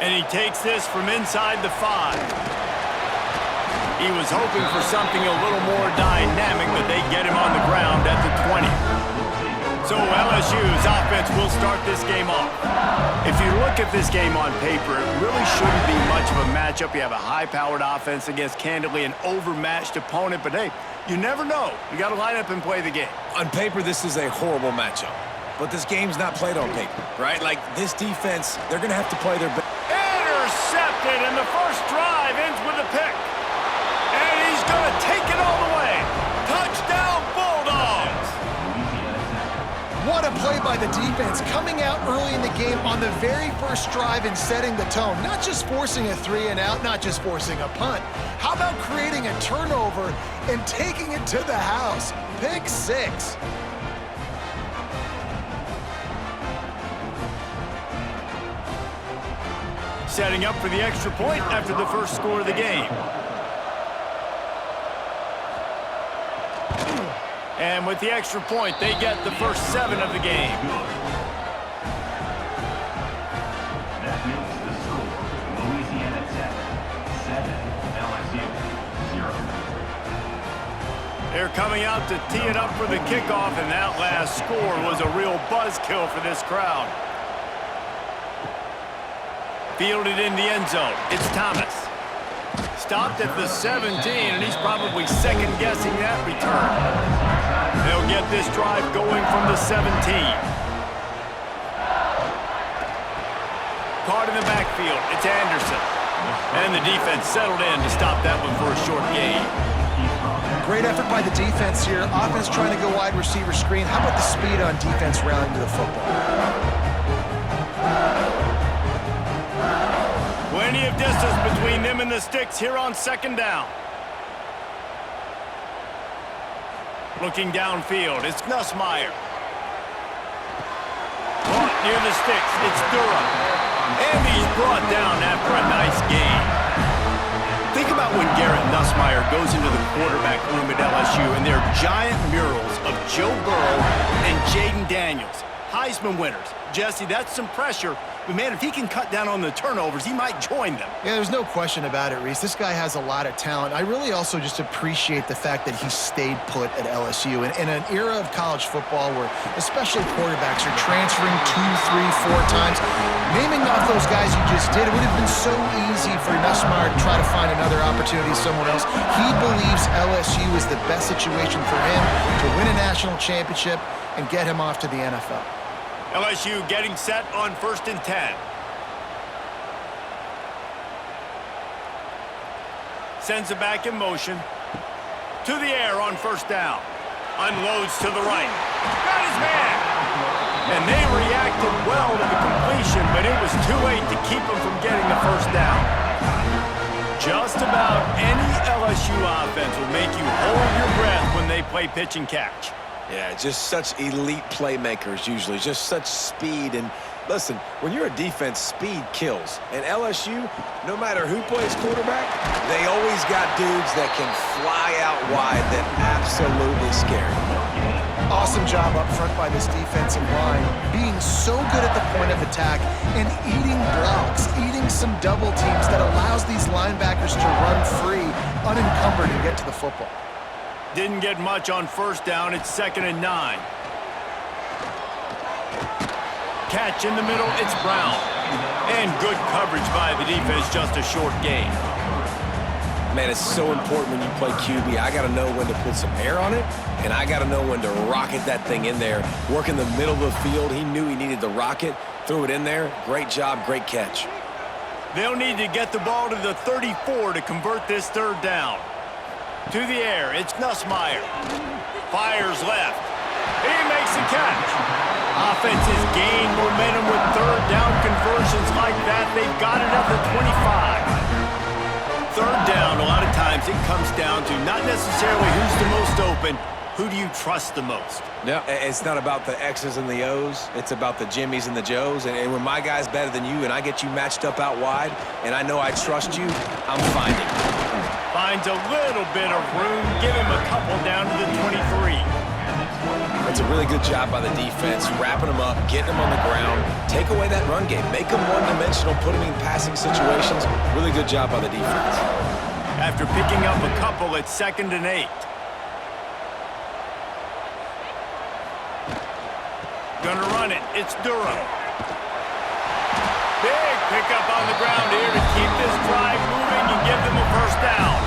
And he takes this from inside the 5. He was hoping for something a little more dynamic, but they get him on the ground at the 20. So LSU's offense will start this game off. If you look at this game on paper, it really shouldn't be much of a matchup. You have a high-powered offense against, candidly, an overmatched opponent. But, hey, you never know. You got to line up and play the game. On paper, this is a horrible matchup. But this game's not played on paper, right? Like, this defense, they're going to have to play their best. Intercepted, and the first drive ends with a pick. And he's going to take it all the way. Touchdown, Bulldogs! What a play by the defense, coming out early in the game on the very first drive and setting the tone. Not just forcing a 3-and-out, not just forcing a punt. How about creating a turnover and taking it to the house? Pick 6. Setting up for the extra point after the first score of the game. And with the extra point, they get the first 7 of the game. That makes the score Louisiana Tech 7, LSU 0. They're coming out to tee it up for the kickoff, and that last score was a real buzzkill for this crowd. Fielded in the end zone. It's Thomas. Stopped at the 17, and he's probably second-guessing that return. They'll get this drive going from the 17. Caught in the backfield. It's Anderson. And the defense settled in to stop that one for a short gain. Great effort by the defense here. Offense trying to go wide receiver screen. How about the speed on defense rallying to the football? Plenty of distance between them and the sticks here on second down. Looking downfield, it's Nussmeier. Caught near the sticks, it's Durham. And he's brought down after a nice gain. Think about when Garrett Nussmeier goes into the quarterback room at LSU and there are giant murals of Joe Burrow and Jaden Daniels, Heisman winners. Jesse, that's some pressure. But, man, if he can cut down on the turnovers, he might join them. Yeah, there's no question about it, Reese. This guy has a lot of talent. I really also just appreciate the fact that he stayed put at LSU. In an era of college football where especially quarterbacks are transferring 2, 3, 4 times, naming off those guys you just did, it would have been so easy for Nussmeier to try to find another opportunity somewhere else. He believes LSU is the best situation for him to win a national championship and get him off to the NFL. LSU getting set on 1st and 10. Sends it back in motion. To the air on 1st down. Unloads to the right. Got his man! And they reacted well to the completion, but it was too late to keep them from getting the 1st down. Just about any LSU offense will make you hold your breath when they play pitch and catch. Yeah, just such elite playmakers usually, just such speed. And listen, when you're a defense, speed kills. And LSU, no matter who plays quarterback, they always got dudes that can fly out wide that absolutely scare you. Awesome job up front by this defensive line, being so good at the point of attack and eating blocks, eating some double teams that allows these linebackers to run free, unencumbered, and get to the football. Didn't get much on 1st down. It's 2nd and 9. Catch in the middle. It's Brown. And good coverage by the defense. Just a short gain. Man, it's so important when you play QB. I got to know when to put some air on it, and I got to know when to rocket that thing in there. Work in the middle of the field. He knew he needed the rocket. Threw it in there. Great job. Great catch. They'll need to get the ball to the 34 to convert this 3rd down. To the air, it's Nussmeier. Fires left. He makes the catch. Offenses gain momentum with 3rd down conversions like that. They've got it at the 25. 3rd down, a lot of times it comes down to not necessarily who's the most open, who do you trust the most? Yeah, it's not about the X's and the O's. It's about the Jimmies and the Joes. And when my guy's better than you and I get you matched up out wide and I know I trust you, I'm finding. Finds a little bit of room. Give him a couple down to the 23. The That's a really good job by the defense, wrapping them up, getting them on the ground, take away that run game, make them one-dimensional, put them in passing situations. Really good job by the defense. After picking up a couple, it's 2nd and 8. Gonna run it. It's Durham. Big pickup on the ground here to keep this drive moving and give them a first down.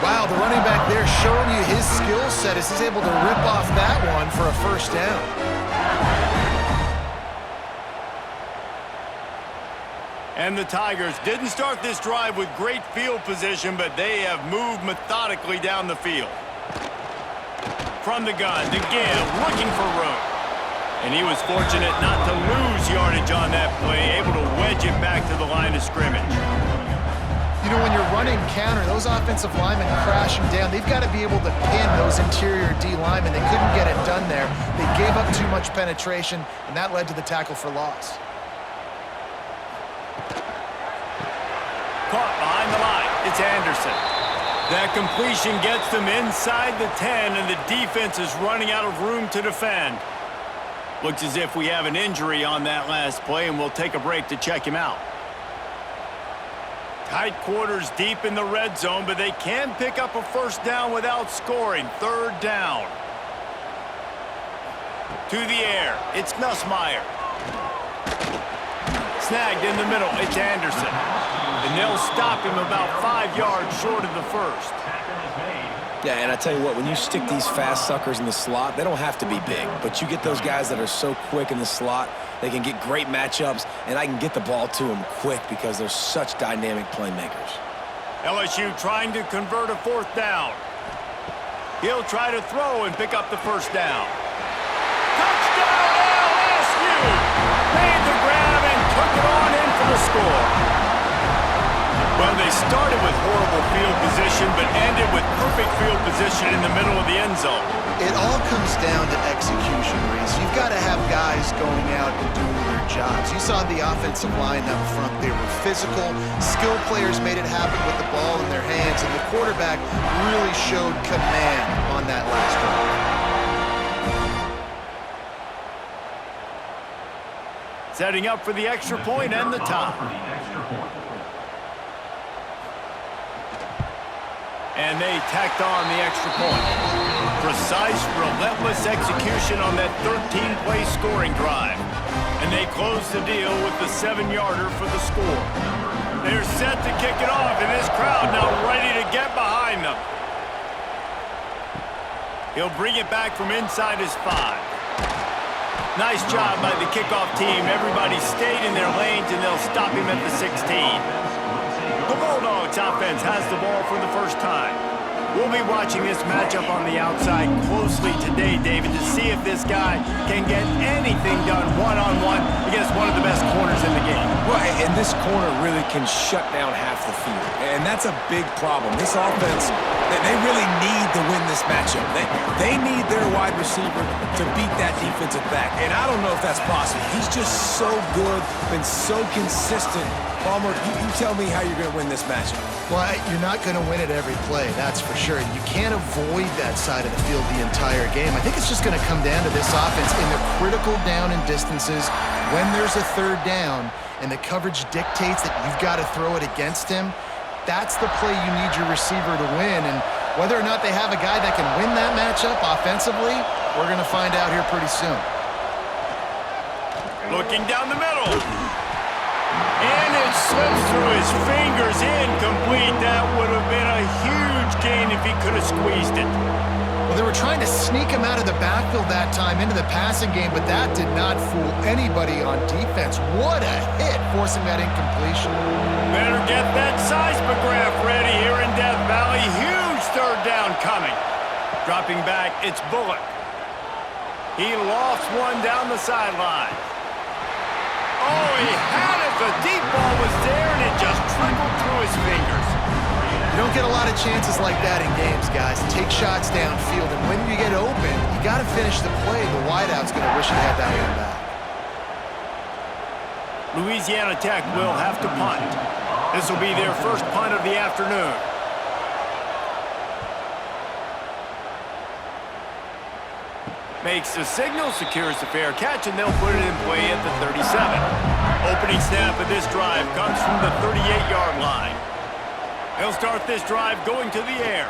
Wow, the running back there showing you his skill set as he's able to rip off that one for a first down. And the Tigers didn't start this drive with great field position, but they have moved methodically down the field. From the gun to give, looking for room. And he was fortunate not to lose yardage on that play, able to wedge it back to the line of scrimmage. You know, when you're running counter, those offensive linemen crashing down, they've got to be able to pin those interior D linemen. They couldn't get it done there. They gave up too much penetration, and that led to the tackle for loss. Caught behind the line. It's Anderson. That completion gets them inside the 10, and the defense is running out of room to defend. Looks as if we have an injury on that last play, and we'll take a break to check him out. Tight quarters deep in the red zone, but they can pick up a first down without scoring. 3rd down. To the air. It's Nussmeier. Snagged in the middle. It's Anderson. And they'll stop him about 5 yards short of the first. Yeah, and I tell you what, when you stick these fast suckers in the slot, they don't have to be big. But you get those guys that are so quick in the slot, they can get great matchups, and I can get the ball to them quick because they're such dynamic playmakers. LSU trying to convert a 4th down. He'll try to throw and pick up the first down. Touchdown LSU! Made the grab and took it on in for the score. Well, they started with horrible field position, but ended with perfect field position in the middle of the end zone. It all comes down to execution, Reese. You've got to have guys going out and doing their jobs. You saw the offensive line up front. They were physical. Skilled players made it happen with the ball in their hands, and the quarterback really showed command on that last drive. Setting up for the extra point and the tie. And they tacked on the extra point. Precise, relentless execution on that 13-play scoring drive. And they close the deal with the 7-yarder for the score. They're set to kick it off, and this crowd now ready to get behind them. He'll bring it back from inside his 5. Nice job by the kickoff team. Everybody stayed in their lanes, and they'll stop him at the 16. The Bulldogs offense has the ball for the first time. We'll be watching this matchup on the outside closely today, David, to see if this guy can get anything done one-on-one against one of the best corners in the game. Well, and this corner really can shut down half the field, and that's a big problem. This offense, they really need to win this matchup. They need their wide receiver to beat that defensive back, and I don't know if that's possible. He's just so good, been so consistent. Palmer, you tell me how you're going to win this matchup. Well, you're not going to win it every play, that's for sure. You can't avoid that side of the field the entire game. I think it's just going to come down to this offense in the critical down and distances when there's a 3rd down and the coverage dictates that you've got to throw it against him. That's the play you need your receiver to win. And whether or not they have a guy that can win that matchup offensively, we're going to find out here pretty soon. Looking down the middle. And it slips through his fingers, incomplete. That would have been a huge gain if he could have squeezed it. Well, they were trying to sneak him out of the backfield that time into the passing game, but that did not fool anybody on defense. What a hit, forcing that incompletion. Better get that seismograph ready here in Death Valley. Huge 3rd down coming. Dropping back, it's Bullock. He lofts one down the sideline. Oh, he had it. The deep ball was there, and it just trickled through his fingers. You don't get a lot of chances like that in games, guys. Take shots downfield, and when you get open, you got to finish the play. The wideout's going to wish he had that one back. Louisiana Tech will have to punt. This will be their first punt of the afternoon. Makes the signal, secures the fair catch, and they'll put it in play at the 37. Opening snap of this drive comes from the 38-yard line. They'll start this drive going to the air.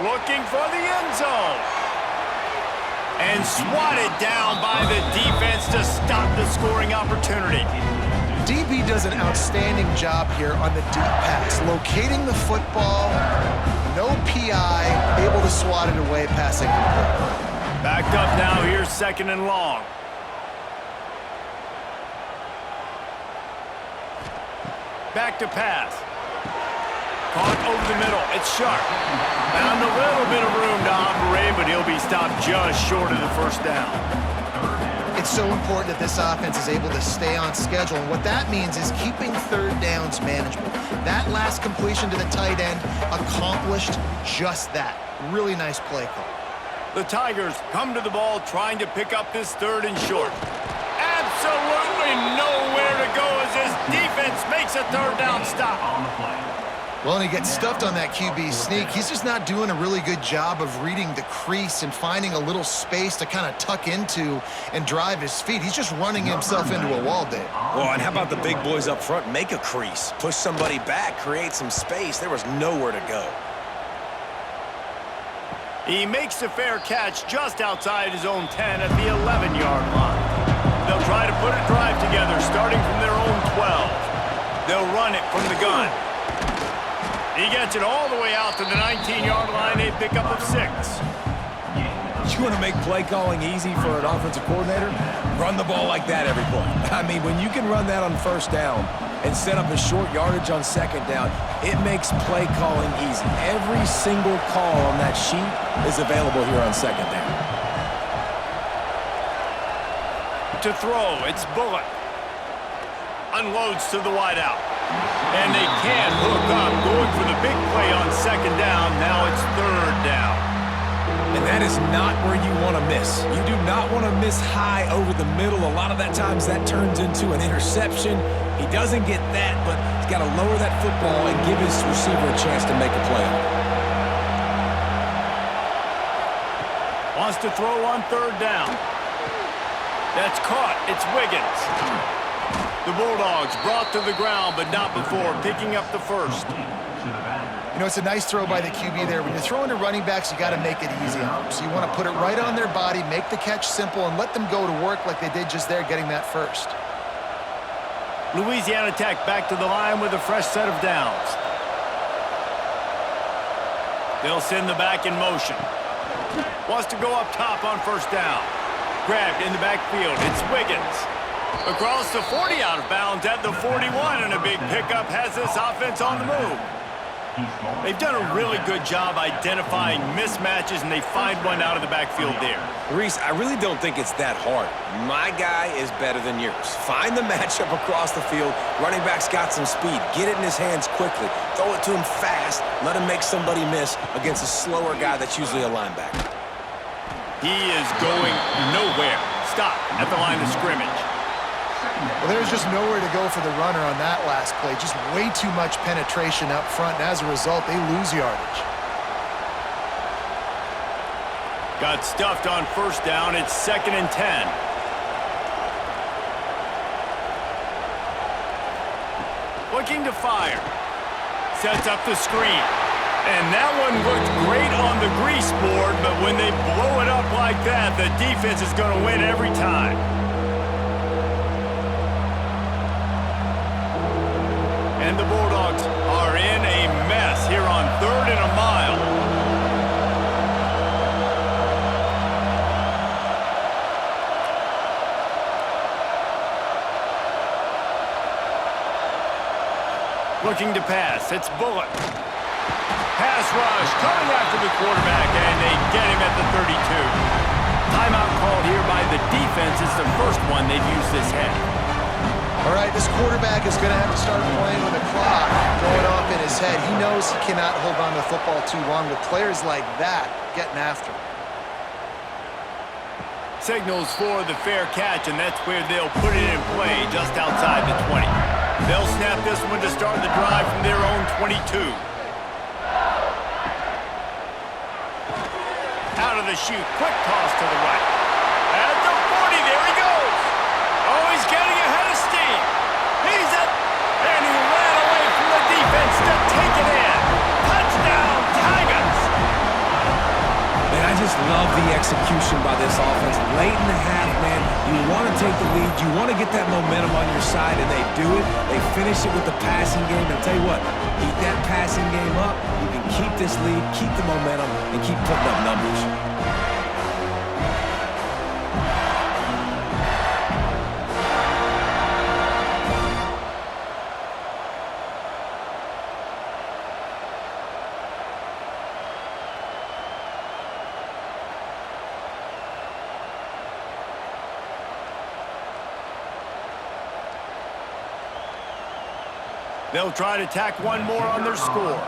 Looking for the end zone. And swatted down by the defense to stop the scoring opportunity. DB does an outstanding job here on the deep pass, locating the football, no PI, able to swat it away, passing complete. Backed up now, here's 2nd and long. Back to pass. Caught over the middle, it's Sharp. Found a little bit of room to operate, but he'll be stopped just short of the first down. It's so important that this offense is able to stay on schedule, and what that means is keeping third downs manageable. That last completion to the tight end accomplished just that. Really nice play call. The Tigers come to the ball trying to pick up this 3rd and short. Absolutely nowhere to go as this defense makes a 3rd down stop. On the play. Well, and he gets stuffed on that QB sneak. He's just not doing a really good job of reading the crease and finding a little space to kind of tuck into and drive his feet. He's just running himself into a wall, Dave. Well, and how about the big boys up front? Make a crease, push somebody back, create some space. There was nowhere to go. He makes the fair catch just outside his own 10 at the 11-yard line. They'll try to put a drive together starting from their own 12. They'll run it from the gun. He gets it all the way out to the 19-yard line, a pickup of 6. You want to make play calling easy for an offensive coordinator? Run the ball like that every play. I mean, when you can run that on 1st down and set up a short yardage on 2nd down, it makes play calling easy. Every single call on that sheet is available here on 2nd down. To throw, it's Bullock. Unloads to the wideout. And they can't hook up, going for the big play on 2nd down. Now it's 3rd down. And that is not where you want to miss. You do not want to miss high over the middle. A lot of that times that turns into an interception. He doesn't get that, but he's got to lower that football and give his receiver a chance to make a play. Wants to throw on 3rd down. That's caught. It's Wiggins. The Bulldogs brought to the ground, but not before picking up the 1st. You know, it's a nice throw by the QB there. When you're throwing to running backs, you got to make it easy on them. So you want to put it right on their body, make the catch simple, and let them go to work like they did just there, getting that 1st. Louisiana Tech back to the line with a fresh set of downs. They'll send the back in motion. Wants to go up top on 1st down. Grabbed in the backfield. It's Wiggins. Across the 40, out of bounds at the 41, and a big pickup has this offense on the move. They've done a really good job identifying mismatches, and they find one out of the backfield there. Reese, I really don't think it's that hard. My guy is better than yours. Find the matchup across the field. Running back's got some speed. Get it in his hands quickly. Throw it to him fast. Let him make somebody miss against a slower guy that's usually a linebacker. He is going nowhere. Stop at the line of scrimmage. Well, there's just nowhere to go for the runner on that last play. Just way too much penetration up front, and as a result, they lose yardage. Got stuffed on 1st down. It's 2nd and 10. Looking to fire. Sets up the screen. And that one looked great on the grease board, but when they blow it up like that, the defense is going to win every time. And the Bulldogs are in a mess here on 3rd and a mile. Looking to pass. It's Bullock. Pass rush coming after the quarterback, and they get him at the 32. Timeout called here by the defense. It's the first one they've used this half. All right, this quarterback is going to have to start playing with a clock going off in his head. He knows he cannot hold on to the football too long with players like that getting after him. Signals for the fair catch, and that's where they'll put it in play just outside the 20. They'll snap this one to start the drive from their own 22. Out out of the chute. Quick toss to the right. At the 40, there he goes. Oh, he's getting ahead of steam. He's up, and he ran away from the defense to take it in. Touchdown, Tigers. Man, I just love the execution by this offense. Late in the half, man, you want to take the lead. You want to get that momentum on your side, and they do it. They finish it with the passing game. And I'll tell you what, keep that passing game up. You can keep this lead, keep the momentum, and keep putting up numbers. They'll try to tack one more on their score.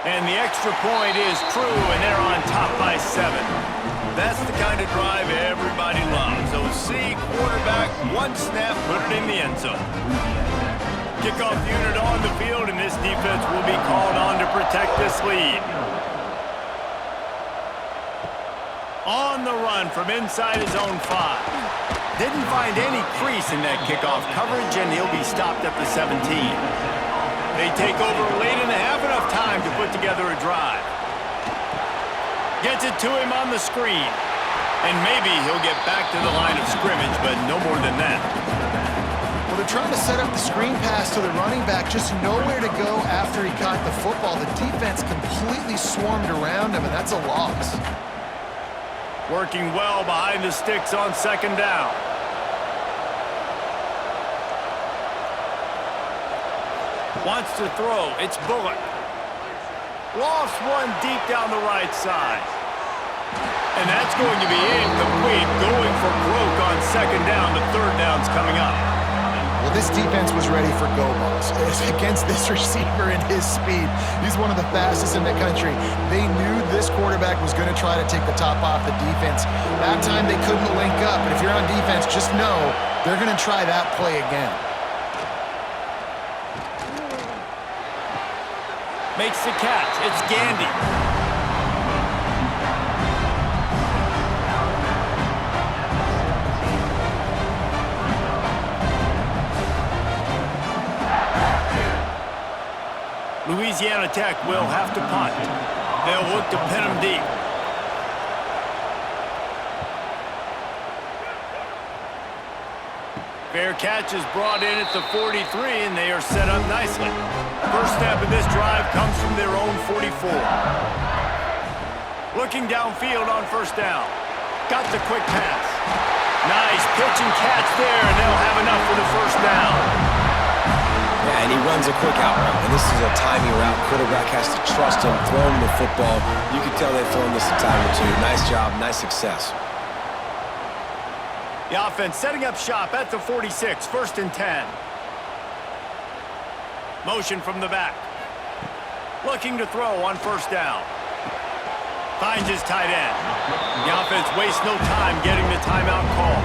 And the extra point is true, and they're on top by 7. That's the kind of drive everybody loves. OC, quarterback, one snap, put it in the end zone. Kickoff unit on the field, and this defense will be called on to protect this lead. On the run from inside his own 5. Didn't find any crease in that kickoff coverage, and he'll be stopped at the 17. They take over late in the half, enough time to put together a drive. Gets it to him on the screen. And maybe he'll get back to the line of scrimmage, but no more than that. Well, they're trying to set up the screen pass to the running back, just nowhere to go after he caught the football. The defense completely swarmed around him, and that's a loss. Working well behind the sticks on second down. Wants to throw. It's Bullock. Lofts one deep down the right side. And that's going to be incomplete. Going for broke on second down. The third down's coming up. Well, this defense was ready for go-balls. Against this receiver and his speed, he's one of the fastest in the country. They knew this quarterback was going to try to take the top off the defense. That time they couldn't link up, but if you're on defense, just know they're going to try that play again. Makes the catch. It's Gandy. Louisiana Tech will have to punt. They'll look to pin him deep. Fair catch is brought in at the 43, and they are set up nicely. First snap of this drive comes from their own 44. Looking downfield on first down. Got the quick pass. Nice pitch and catch there, and they'll have enough for the first down. Yeah, and he runs a quick out route, and this is a timing route. Quarterback has to trust him, throw him the football. You can tell they've thrown this a time or two. Nice job, nice success. The offense setting up shop at the 46, first and 10. Motion from the back. Looking to throw on first down. Finds his tight end. The offense wastes no time getting the timeout call.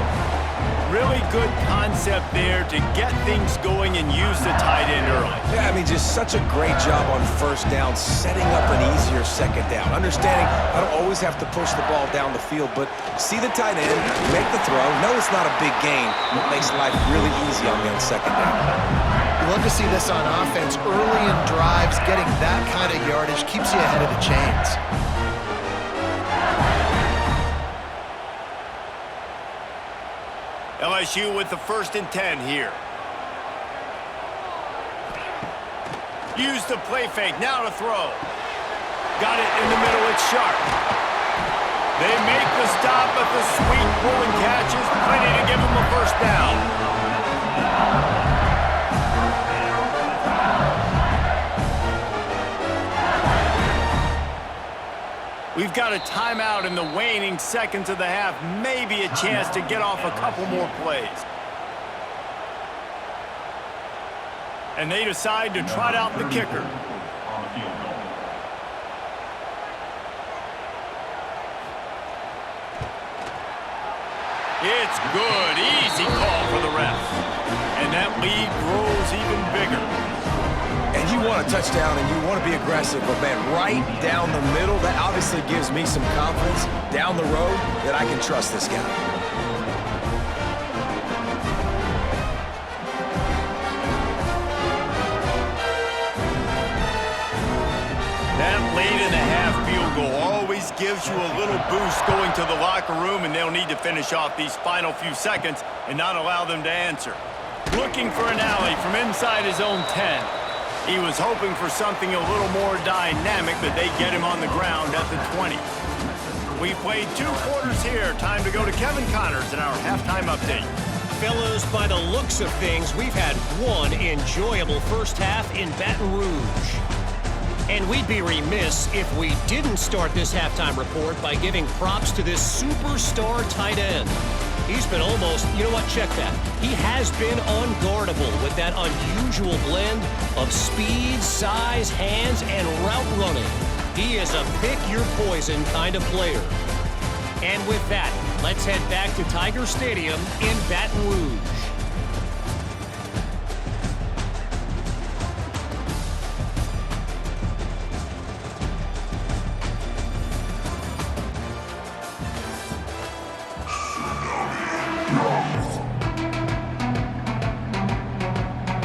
Really good concept there to get things going and use the tight end early. Yeah, I mean, just such a great job on first down, setting up an easier second down. Understanding I don't always have to push the ball down the field, but see the tight end, make the throw. No, it's not a big gain, but makes life really easy on me on second down. You love to see this on offense. Early in drives, getting that kind of yardage keeps you ahead of the chains. LSU with the first and 10 here. Use the play fake, now to throw. Got it in the middle, it's Sharp. They make the stop, but the sweet pulling catch is plenty to give them a first down. We've got a timeout in the waning seconds of the half. Maybe a chance to get off a couple more plays. And they decide to trot out the kicker. It's good. Easy call for the ref. And that lead grows even bigger. And you want a touchdown and you want to be aggressive, but, man, right down the middle, that obviously gives me some confidence down the road that I can trust this guy. That late-in-the-half field goal always gives you a little boost going to the locker room, and they'll need to finish off these final few seconds and not allow them to answer. Looking for an alley from inside his own 10. He was hoping for something a little more dynamic, but they get him on the ground at the 20. We played 2 quarters here. Time to go to Kevin Connors in our halftime update. Fellas, by the looks of things, we've had one enjoyable first half in Baton Rouge. And we'd be remiss if we didn't start this halftime report by giving props to this superstar tight end. He's been almost, you know what, check that. He has been unguardable with that unusual blend of speed, size, hands, and route running. He is a pick-your-poison kind of player. And with that, let's head back to Tiger Stadium in Baton Rouge.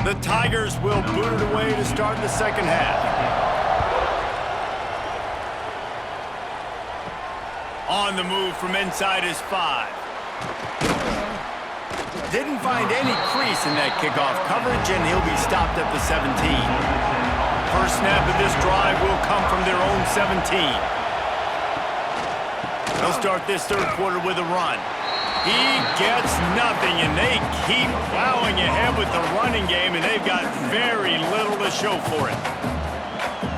The Tigers will boot it away to start the second half. On the move from inside his 5. Didn't find any crease in that kickoff coverage, and he'll be stopped at the 17. First snap of this drive will come from their own 17. They'll start this third quarter with a run. He gets nothing, and they keep plowing ahead with the running game, and they've got very little to show for it.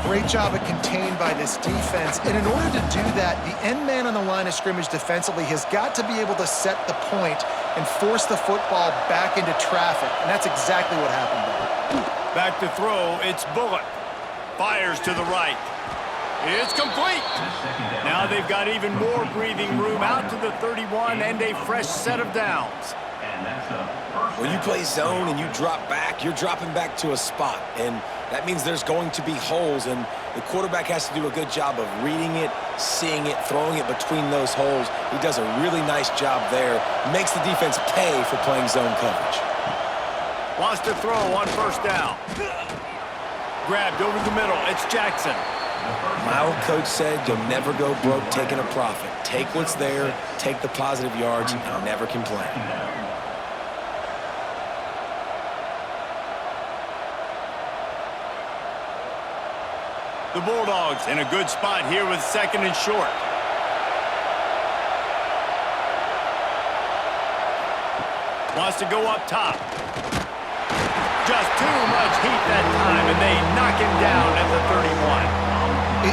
Great job of contained by this defense. And in order to do that, the end man on the line of scrimmage defensively has got to be able to set the point and force the football back into traffic. And that's exactly what happened there. Back to throw, it's Bullock. Fires to the right. It's complete. Now they've got even more breathing room out to the 31 and a fresh set of downs. When you play zone and you drop back, you're dropping back to a spot. And that means there's going to be holes, and the quarterback has to do a good job of reading it, seeing it, throwing it between those holes. He does a really nice job there. Makes the defense pay for playing zone coverage. Wants to throw on first down. Grabbed over the middle. It's Jackson. My old coach said you'll never go broke taking a profit. Take what's there, take the positive yards, and never complain. The Bulldogs in a good spot here with second and short. Wants to go up top. Just too much heat that time, and they knock him down at the 31.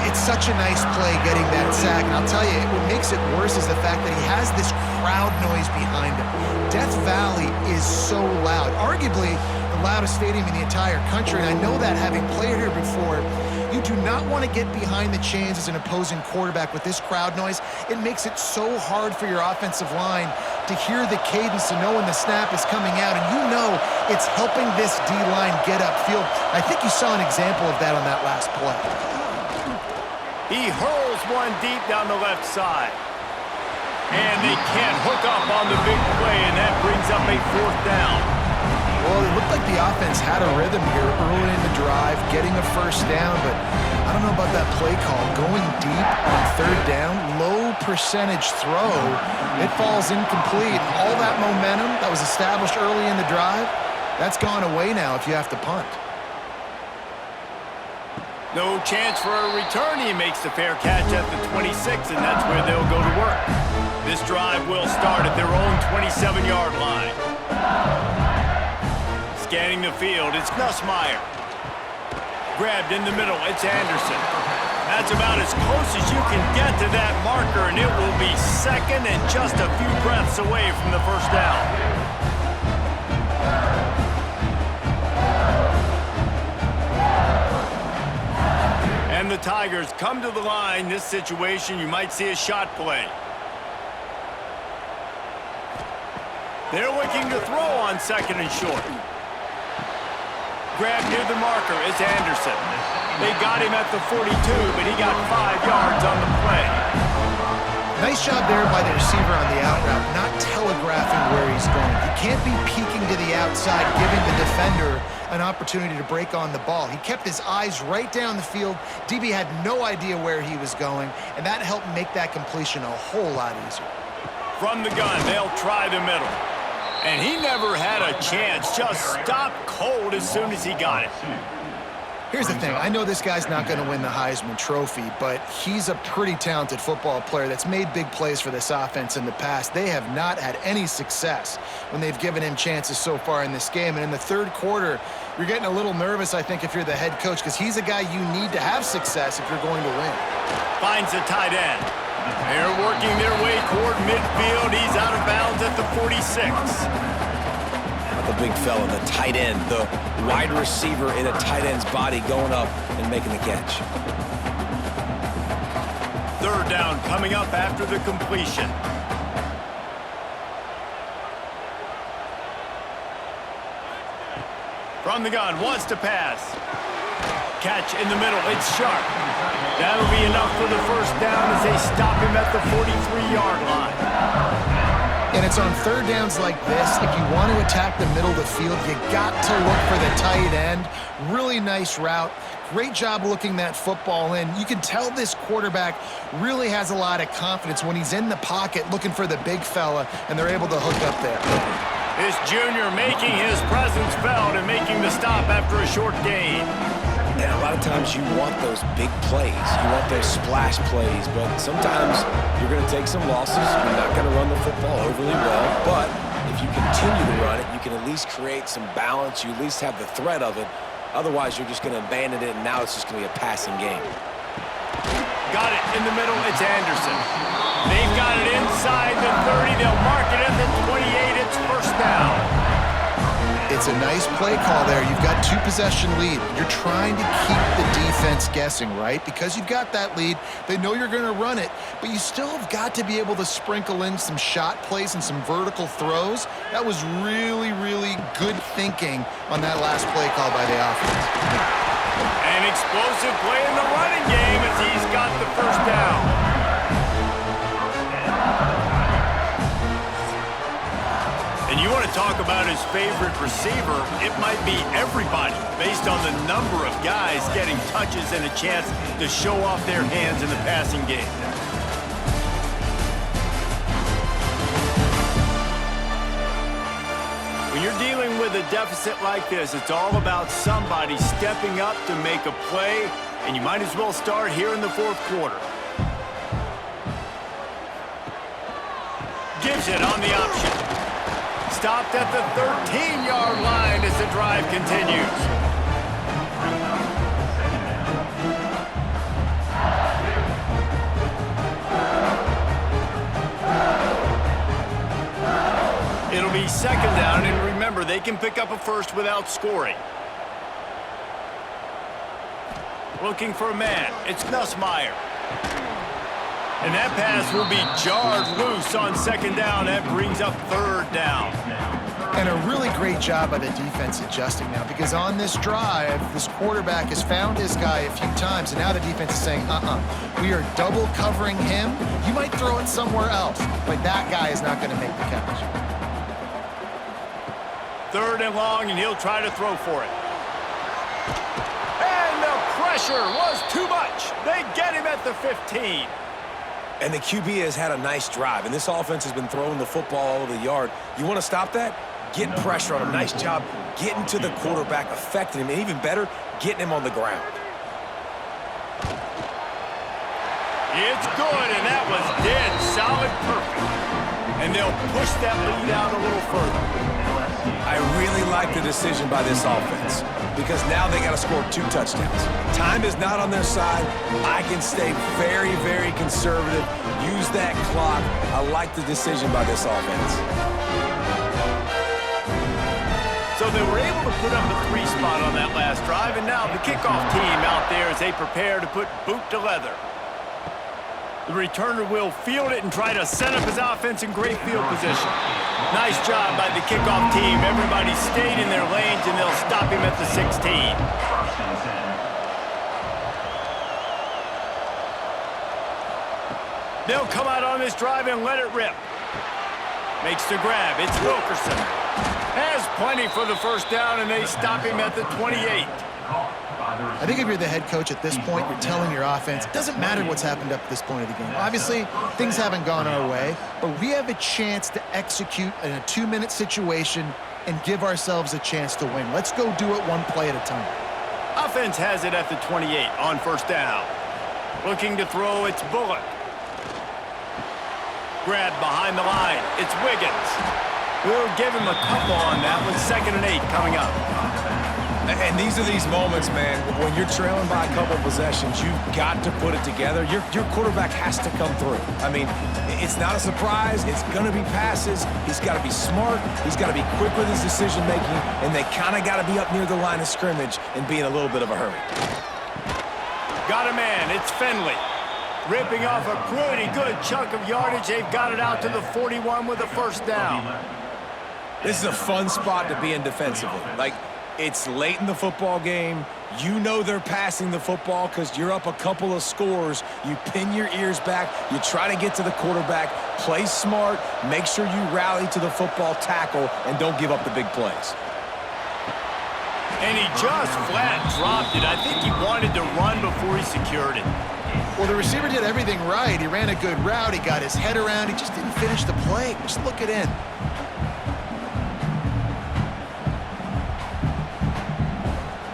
It's such a nice play getting that sack. And I'll tell you, what makes it worse is the fact that he has this crowd noise behind him. Death Valley is so loud. Arguably the loudest stadium in the entire country. And I know that having played here before, you do not want to get behind the chains as an opposing quarterback with this crowd noise. It makes it so hard for your offensive line to hear the cadence, to know when the snap is coming out. And you know it's helping this D-line get upfield. I think you saw an example of that on that last play. He hurls one deep down the left side. And they can't hook up on the big play, and that brings up a fourth down. Well, it looked like the offense had a rhythm here early in the drive, getting a first down, but I don't know about that play call. Going deep on third down, low percentage throw, it falls incomplete. All that momentum that was established early in the drive, that's gone away now if you have to punt. No chance for a return. He makes the fair catch at the 26, and that's where they'll go to work. This drive will start at their own 27-yard line. Scanning the field, it's Nussmeier. Grabbed in the middle, it's Anderson. That's about as close as you can get to that marker, and it will be second and just a few breaths away from the first down. And the Tigers come to the line. This situation, you might see a shot play. They're looking to throw on second and short. grabbed near the marker is Anderson. They got him at the 42, but he got 5 yards on the play. Nice job there by the receiver on the out route, not telegraphing where he's going. He can't be peeking to the outside, giving the defender an opportunity to break on the ball. He kept his eyes right down the field. DB had no idea where he was going, and that helped make that completion a whole lot easier. From the gun, they'll try the middle. And he never had a chance, just stopped cold as soon as he got it. Here's the thing. I know this guy's not going to win the Heisman Trophy, but he's a pretty talented football player that's made big plays for this offense in the past. They have not had any success when they've given him chances so far in this game. And in the third quarter, you're getting a little nervous, I think, if you're the head coach, because he's a guy you need to have success if you're going to win. Finds the tight end. They're working their way toward midfield. He's out of bounds at the 46. The big fella, the tight end, the wide receiver in a tight end's body going up and making the catch. Third down coming up after the completion. From the gun, wants to pass. Catch in the middle, it's sharp. That'll be enough for the first down as they stop him at the 43-yard line. And it's on third downs like this, if you want to attack the middle of the field, you got to look for the tight end. Really nice route. Great job looking that football in. You can tell this quarterback really has a lot of confidence when he's in the pocket looking for the big fella, and they're able to hook up there. This junior making his presence felt and making the stop after a short gain. And a lot of times you want those big plays. You want those splash plays, but sometimes you're going to take some losses. You're not going to run the football overly well, but if you continue to run it, you can at least create some balance. You at least have the threat of it. Otherwise, you're just going to abandon it, and now it's just going to be a passing game. Got it in the middle. It's Anderson. They've got it inside the 30. They'll mark it at the 28. It's first down. It's a nice play call there. You've got 2-possession lead. You're trying to keep the defense guessing, right? Because you've got that lead, they know you're going to run it, but you still have got to be able to sprinkle in some shot plays and some vertical throws. That was really, really good thinking on that last play call by the offense. An explosive play in the running game as he's got the first down. And you want to talk about his favorite receiver, it might be everybody based on the number of guys getting touches and a chance to show off their hands in the passing game. When you're dealing with a deficit like this, it's all about somebody stepping up to make a play, and you might as well start here in the fourth quarter. Gives it on the option. Stopped at the 13-yard line as the drive continues. It'll be second down, and remember, they can pick up a first without scoring. Looking for a man. It's Nussmeier. And that pass will be jarred loose on second down. That brings up third down. And a really great job by the defense adjusting now, because on this drive, this quarterback has found his guy a few times, and now the defense is saying, we are double covering him. You might throw it somewhere else, but that guy is not going to make the catch. Third and long, and he'll try to throw for it. And the pressure was too much. They get him at the 15. And the QB has had a nice drive, and this offense has been throwing the football all over the yard. You want to stop that? Get pressure on him. Nice job getting to the quarterback, affecting him, and even better, getting him on the ground. It's good, and that was dead solid perfect. And they'll push that lead out a little further. I really like the decision by this offense because now they got to score 2 touchdowns. Time is not on their side. I can stay very, very conservative. Use that clock. I like the decision by this offense. So they were able to put up a 3 spot on that last drive, and now the kickoff team out there as they prepare to put boot to leather. The returner will field it and try to set up his offense in great field position. Nice job by the kickoff team. Everybody stayed in their lanes, and they'll stop him at the 16. First and 10. They'll come out on this drive and let it rip. Makes the grab. It's Wilkerson. Has plenty for the first down, and they stop him at the 28. I think if you're the head coach at this point, you're telling your offense, it doesn't matter what's happened up to this point of the game. Obviously, things haven't gone our way, but we have a chance to execute in a 2-minute situation and give ourselves a chance to win. Let's go do it one play at a time. Offense has it at the 28 on first down. Looking to throw, it's Bullock. Grab behind the line. It's Wiggins. We'll give him a couple on that with 2nd and 8 coming up. And these are these moments, man, when you're trailing by a couple possessions, you've got to put it together. Your quarterback has to come through. I mean, it's not a surprise. It's going to be passes. He's got to be smart. He's got to be quick with his decision-making, and they kind of got to be up near the line of scrimmage and be in a little bit of a hurry. Got a man. It's Finley. Ripping off a pretty good chunk of yardage. They've got it out to the 41 with a first down. This is a fun spot to be in defensively. Like, it's late in the football game. You know they're passing the football because you're up a couple of scores. You pin your ears back. You try to get to the quarterback. Play smart. Make sure you rally to the football tackle and don't give up the big plays. And he just flat dropped it. I think he wanted to run before he secured it. Well, the receiver did everything right. He ran a good route. He got his head around. He just didn't finish the play. Just look it in.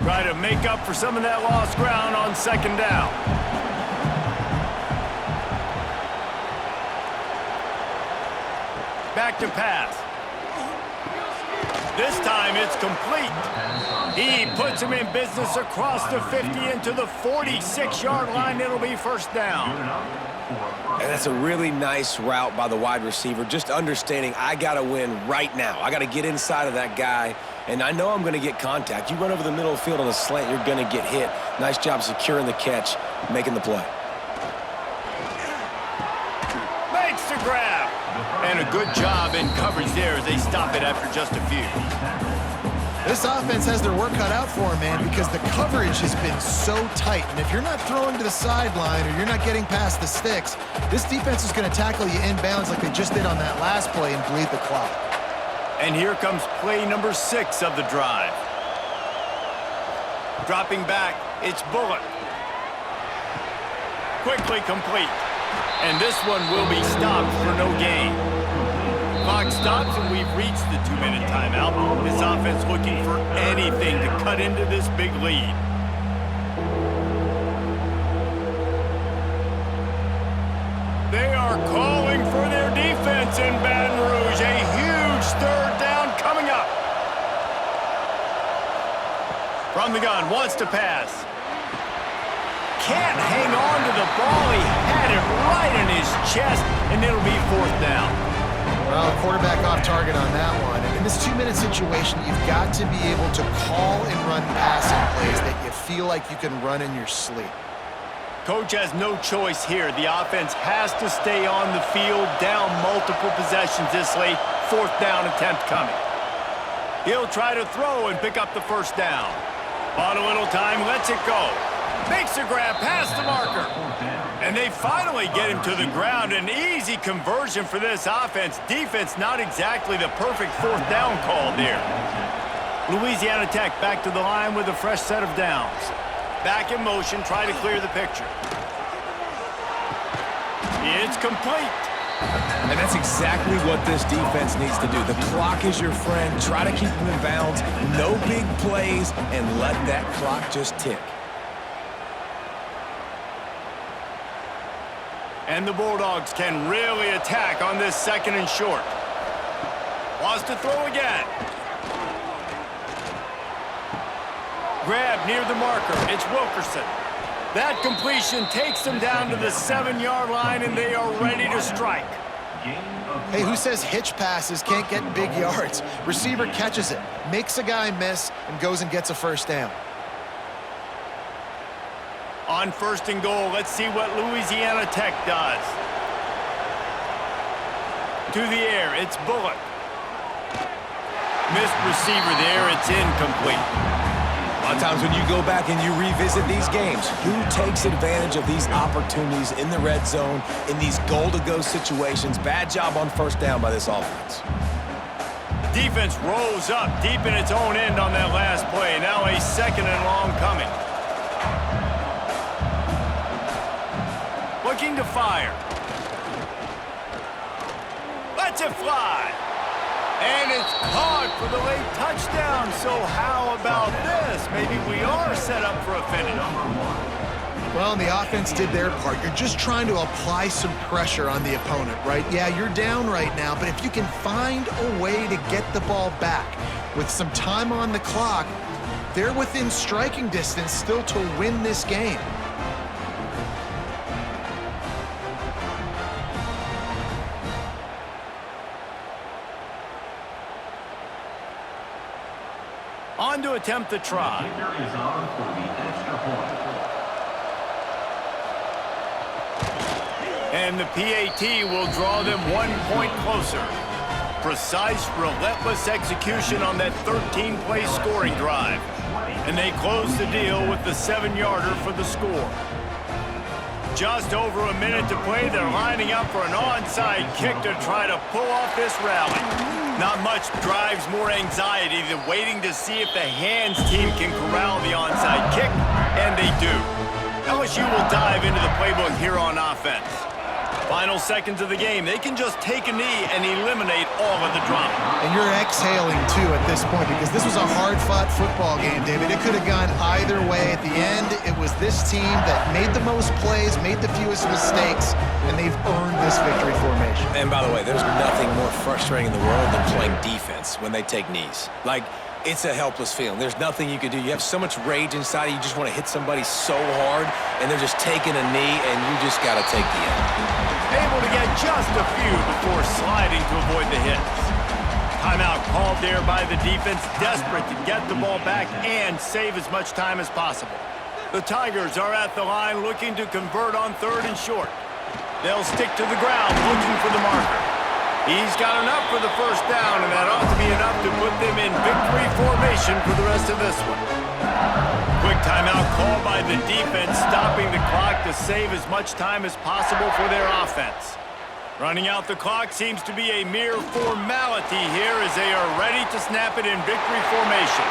Try to make up for some of that lost ground on 2nd down. Back to pass. This time it's complete. He puts him in business across the 50 into the 46-yard line. It'll be first down. And that's a really nice route by the wide receiver, just understanding I got to win right now. I got to get inside of that guy, and I know I'm going to get contact. You run over the middle of the field on a slant, you're going to get hit. Nice job securing the catch, making the play. Makes the grab. And a good job in coverage there as they stop it after just a few. This offense has their work cut out for them, man, because the coverage has been so tight. And if you're not throwing to the sideline or you're not getting past the sticks, this defense is going to tackle you inbounds like they just did on that last play and bleed the clock. And here comes play number 6 of the drive. Dropping back, it's Bullock. Quickly complete. And this one will be stopped for no gain. Clock stops, and we've reached the 2-minute timeout. This offense looking for anything to cut into this big lead. They are calling for their defense in Baton Rouge. A huge 3rd down coming up. From the gun, wants to pass. Can't hang on to the ball. He had it right in his chest, and it'll be 4th down. Well, quarterback off target on that one. And in this 2-minute situation, you've got to be able to call and run passing plays that you feel like you can run in your sleep. Coach has no choice here. The offense has to stay on the field, down multiple possessions this late. 4th down attempt coming. He'll try to throw and pick up the first down. On a little time, lets it go. Makes a grab past the marker. And they finally get him to the ground. An easy conversion for this offense. Defense not exactly the perfect 4th down call there. Louisiana Tech back to the line with a fresh set of downs. Back in motion, try to clear the picture. It's complete. And that's exactly what this defense needs to do. The clock is your friend. Try to keep them in bounds. No big plays, and let that clock just tick. And the Bulldogs can really attack on this 2nd and short. Wants to throw again. Grab near the marker. It's Wilkerson. That completion takes them down to the 7-yard line, and they are ready to strike. Hey, who says hitch passes can't get big yards? Receiver catches it, makes a guy miss, and goes and gets a first down. On 1st and goal, let's see what Louisiana Tech does. To the air, it's Bullock. Missed receiver there, it's incomplete. A lot of times when you go back and you revisit these games, who takes advantage of these opportunities in the red zone, in these goal-to-go situations? Bad job on 1st down by this offense. Defense rolls up deep in its own end on that last play. Now a 2nd and long coming. Looking to fire. Lets it fly. And it's caught for the late touchdown. So how about this? Maybe we are set up for a finish. Well, the offense did their part. You're just trying to apply some pressure on the opponent, right? Yeah, you're down right now, but if you can find a way to get the ball back with some time on the clock, they're within striking distance still to win this game. On to attempt the try. Kicker is on for the extra point. And the PAT will draw them 1 point closer. Precise, relentless execution on that 13-play scoring drive. And they close the deal with the 7-yarder for the score. Just over a minute to play. They're lining up for an onside kick to try to pull off this rally. Not much drives more anxiety than waiting to see if the hands team can corral the onside kick, and they do. LSU will dive into the playbook here on offense. Final seconds of the game, they can just take a knee and eliminate all of the drama. And you're exhaling, too, at this point, because this was a hard-fought football game, David. It could have gone either way. At the end, it was this team that made the most plays, made the fewest mistakes, and they've earned this victory formation. And by the way, there's nothing more frustrating in the world than playing defense when they take knees. Like, it's a helpless feeling. There's nothing you can do. You have so much rage inside you just want to hit somebody so hard, and they're just taking a knee, and you just got to take the end. Able to get just a few before sliding to avoid the hits. Timeout called there by the defense, desperate to get the ball back and save as much time as possible. The Tigers are at the line looking to convert on 3rd and short. They'll stick to the ground looking for the marker. He's got enough for the 1st down, and that ought to be enough to put them in victory formation for the rest of this one. Quick timeout called by the defense, stopping the clock to save as much time as possible for their offense. Running out the clock seems to be a mere formality here as they are ready to snap it in victory formation.